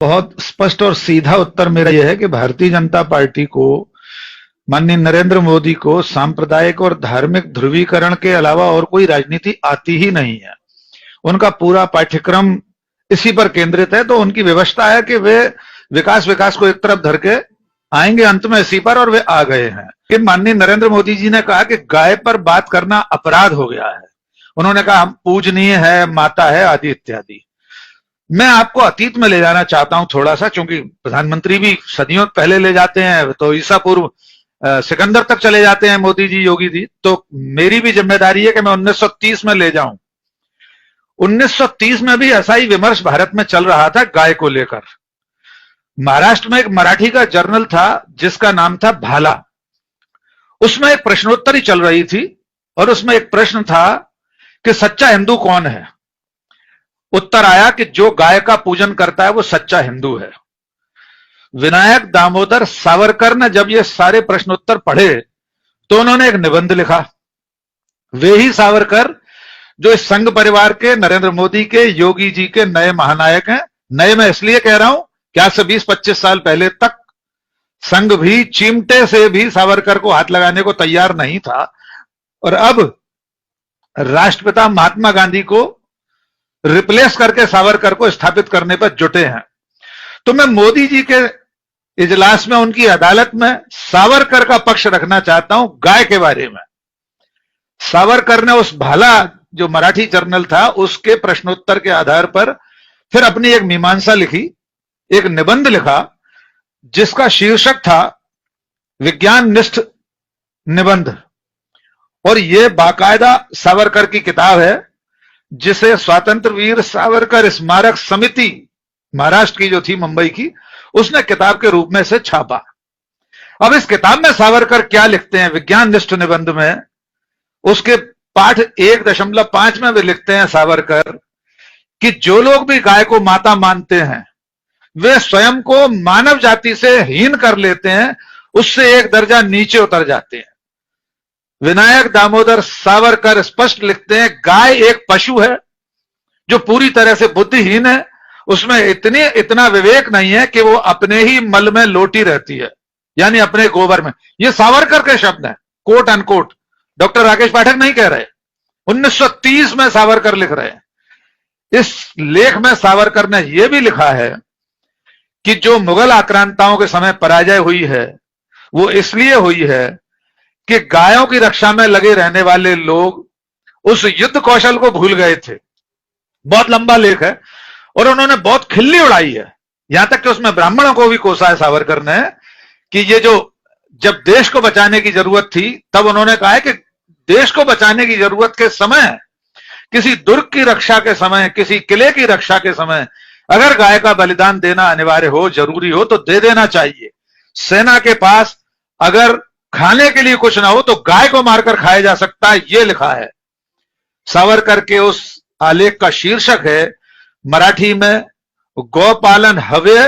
बहुत स्पष्ट और सीधा उत्तर मेरा यह है कि भारतीय जनता पार्टी को, माननीय नरेंद्र मोदी को सांप्रदायिक और धार्मिक ध्रुवीकरण के अलावा और कोई राजनीति आती ही नहीं है। उनका पूरा पाठ्यक्रम इसी पर केंद्रित है। तो उनकी व्यवस्था है कि वे विकास को एक तरफ धर के आएंगे अंत में इसी पर, और वे आ गए हैं कि माननीय नरेंद्र मोदी जी ने कहा कि गाय पर बात करना अपराध हो गया है। उन्होंने कहा हम पूजनीय है, माता है, आदि इत्यादि। मैं आपको अतीत में ले जाना चाहता हूं थोड़ा सा, क्योंकि प्रधानमंत्री भी सदियों पहले ले जाते हैं, तो ईसा पूर्व सिकंदर तक चले जाते हैं मोदी जी, योगी जी। तो मेरी भी जिम्मेदारी है कि मैं 1930 में ले जाऊं। 1930 में भी ऐसा ही विमर्श भारत में चल रहा था गाय को लेकर। महाराष्ट्र में एक मराठी का जर्नल था जिसका नाम था भाला। उसमें एक प्रश्नोत्तरी चल रही थी और उसमें एक प्रश्न था कि सच्चा हिंदू कौन है। उत्तर आया कि जो गाय का पूजन करता है वो सच्चा हिंदू है। विनायक दामोदर सावरकर ने जब ये सारे प्रश्नोत्तर पढ़े तो उन्होंने एक निबंध लिखा। वे ही सावरकर जो इस संघ परिवार के, नरेंद्र मोदी के, योगी जी के नए महानायक हैं। नए मैं इसलिए कह रहा हूं कि आज से 20-25 साल पहले तक संघ भी चिमटे से भी सावरकर को हाथ लगाने को तैयार नहीं था, और अब राष्ट्रपिता महात्मा गांधी को रिप्लेस करके सावरकर को स्थापित करने पर जुटे हैं। तो मैं मोदी जी के इजलास में, उनकी अदालत में सावरकर का पक्ष रखना चाहता हूं गाय के बारे में। सावरकर ने उस भाला जो मराठी जर्नल था उसके प्रश्नोत्तर के आधार पर फिर अपनी एक मीमांसा लिखी, एक निबंध लिखा जिसका शीर्षक था विज्ञान निष्ठ निबंध। और यह बाकायदा सावरकर की किताब है जिसे स्वतंत्र वीर सावरकर स्मारक समिति महाराष्ट्र की जो थी, मुंबई की, उसने किताब के रूप में से छापा। अब इस किताब में सावरकर क्या लिखते हैं विज्ञान निष्ठ निबंध में, उसके पाठ 1.5 में वे लिखते हैं सावरकर कि जो लोग भी गाय को माता मानते हैं वे स्वयं को मानव जाति से हीन कर लेते हैं, उससे एक दर्जा नीचे उतर जाते हैं। विनायक दामोदर सावरकर स्पष्ट लिखते हैं गाय एक पशु है जो पूरी तरह से बुद्धिहीन है, उसमें इतना विवेक नहीं है कि वो अपने ही मल में लोटी रहती है, यानी अपने गोबर में। ये सावरकर के शब्द हैं, कोट अनकोट, डॉक्टर राकेश पाठक नहीं कह रहे। 1930 में सावरकर लिख रहे हैं। इस लेख में सावरकर ने यह भी लिखा है कि जो मुगल आक्रांताओं के समय पराजय हुई है वो इसलिए हुई है कि गायों की रक्षा में लगे रहने वाले लोग उस युद्ध कौशल को भूल गए थे। बहुत लंबा लेख है और उन्होंने बहुत खिल्ली उड़ाई है, यहां तक कि उसमें ब्राह्मणों को भी कोसा है सावरकर ने कि ये जो जब देश को बचाने की जरूरत थी तब उन्होंने कहा है कि देश को बचाने की जरूरत के समय, किसी दुर्ग की रक्षा के समय, किसी किले की रक्षा के समय अगर गाय का बलिदान देना अनिवार्य हो, जरूरी हो, तो दे देना चाहिए। सेना के पास अगर खाने के लिए कुछ ना हो तो गाय को मारकर खाया जा सकता है, यह लिखा है। सावरकर के उस आलेख का शीर्षक है मराठी में गौपालन हवे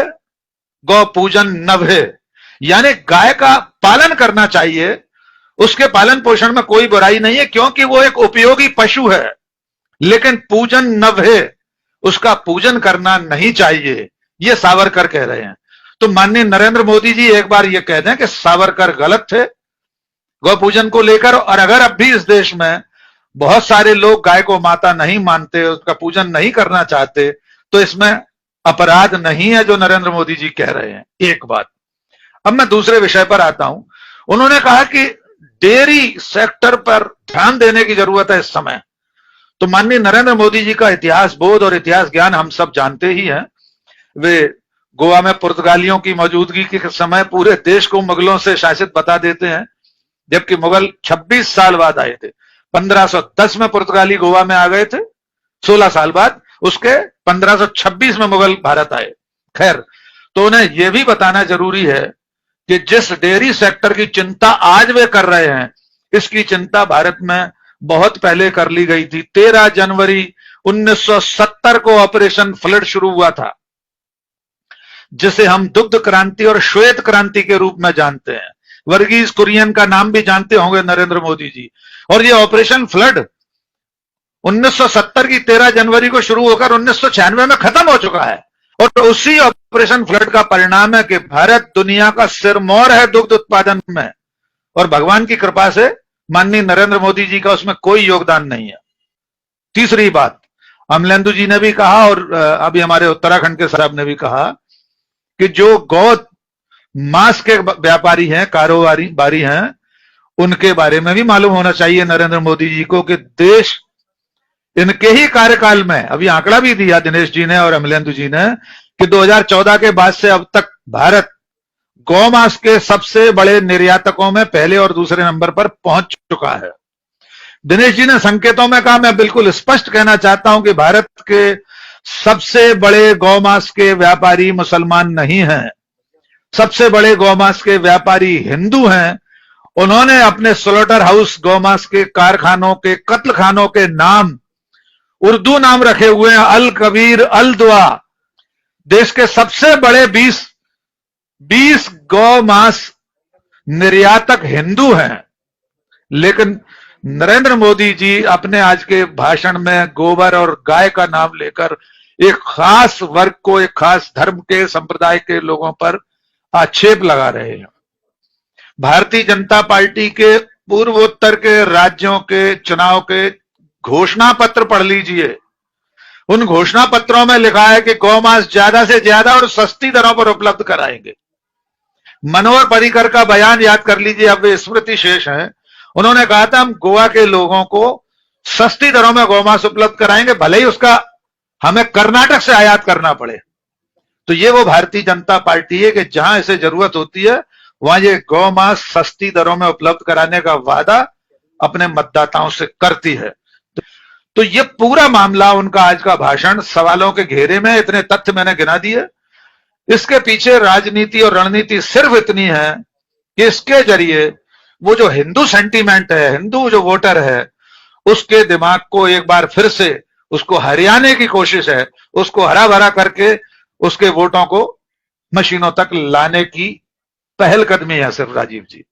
गौ पूजन नभे, यानी गाय का पालन करना चाहिए, उसके पालन पोषण में कोई बुराई नहीं है क्योंकि वो एक उपयोगी पशु है, लेकिन पूजन नभे, उसका पूजन करना नहीं चाहिए, ये सावरकर कह रहे हैं। तो माननीय नरेंद्र मोदी जी एक बार ये कह दें कि सावरकर गलत थे गौ पूजन को लेकर, और अगर अब भी इस देश में बहुत सारे लोग गाय को माता नहीं मानते, उसका पूजन नहीं करना चाहते, तो इसमें अपराध नहीं है जो नरेंद्र मोदी जी कह रहे हैं। एक बात। अब मैं दूसरे विषय पर आता हूं। उन्होंने कहा कि डेयरी सेक्टर पर ध्यान देने की जरूरत है इस समय। तो माननीय नरेंद्र मोदी जी का इतिहास बोध और इतिहास ज्ञान हम सब जानते ही हैं। वे गोवा में पुर्तगालियों की मौजूदगी के समय पूरे देश को मुगलों से शासित बता देते हैं, जबकि मुगल 26 साल बाद आए थे। 1510 में पुर्तगाली गोवा में आ गए थे, 16 साल बाद उसके 1526 में मुगल भारत आए। खैर, तो उन्हें यह भी बताना जरूरी है कि जिस डेयरी सेक्टर की चिंता आज वे कर रहे हैं, इसकी चिंता भारत में बहुत पहले कर ली गई थी। 13 जनवरी 1970 को ऑपरेशन फ्लड शुरू हुआ था, जिसे हम दुग्ध क्रांति और श्वेत क्रांति के रूप में जानते हैं। वर्गीज कुरियन का नाम भी जानते होंगे नरेंद्र मोदी जी। और ये ऑपरेशन फ्लड 1970 की 13 जनवरी को शुरू होकर 1996 में खत्म हो चुका है। और उसी ऑपरेशन फ्लड का परिणाम है कि भारत दुनिया का सिरमौर है दुग्ध उत्पादन में, और भगवान की कृपा से माननीय नरेंद्र मोदी जी का उसमें कोई योगदान नहीं है। तीसरी बात, अमलेंदु जी ने भी कहा और अभी हमारे उत्तराखंड के साहब ने भी कहा कि जो गौ मांस के व्यापारी हैं, कारोबारी हैं, उनके बारे में भी मालूम होना चाहिए नरेंद्र मोदी जी को कि देश इनके ही कार्यकाल में, अभी आंकड़ा भी दिया दिनेश जी ने और अमलेंदु जी ने, कि 2014 के बाद से अब तक भारत गौमांस के सबसे बड़े निर्यातकों में पहले और दूसरे नंबर पर पहुंच चुका है। दिनेश जी ने संकेतों में कहा, मैं बिल्कुल स्पष्ट कहना चाहता हूं कि भारत के सबसे बड़े गौमांस के व्यापारी मुसलमान नहीं हैं, सबसे बड़े गौमांस के व्यापारी हिंदू हैं। उन्होंने अपने स्लॉटर हाउस गौमांस के कारखानों के, कत्ल खानों के नाम उर्दू नाम रखे हुए हैं, अल कबीर, अल दुआ। देश के सबसे बड़े 20 गौमांस निर्यातक हिंदू हैं, लेकिन नरेंद्र मोदी जी अपने आज के भाषण में गोबर और गाय का नाम लेकर एक खास वर्ग को, एक खास धर्म के, संप्रदाय के लोगों पर आक्षेप लगा रहे हैं। भारतीय जनता पार्टी के पूर्वोत्तर के राज्यों के चुनाव के घोषणा पत्र पढ़ लीजिए। उन घोषणा पत्रों में लिखा है कि गौमांस ज्यादा से ज्यादा और सस्ती दरों पर उपलब्ध कराएंगे। मनोहर पर्रिकर का बयान याद कर लीजिए, अब वे स्मृति शेष हैं। उन्होंने कहा था, हम गोवा के लोगों को सस्ती दरों में गौमांस उपलब्ध कराएंगे, भले ही उसका हमें कर्नाटक से आयात करना पड़े। तो ये वो भारतीय जनता पार्टी है कि जहां इसे जरूरत होती है वहां ये गौमांस सस्ती दरों में उपलब्ध कराने का वादा अपने मतदाताओं से करती है। तो ये पूरा मामला, उनका आज का भाषण सवालों के घेरे में, इतने तथ्य मैंने गिना दिए। इसके पीछे राजनीति और रणनीति सिर्फ इतनी है कि इसके जरिए वो जो हिंदू सेंटीमेंट है, हिंदू जो वोटर है, उसके दिमाग को एक बार फिर से उसको हरियाने की कोशिश है, उसको हरा भरा करके उसके वोटों को मशीनों तक लाने की पहलकदमी है सिर्फ, राजीव जी।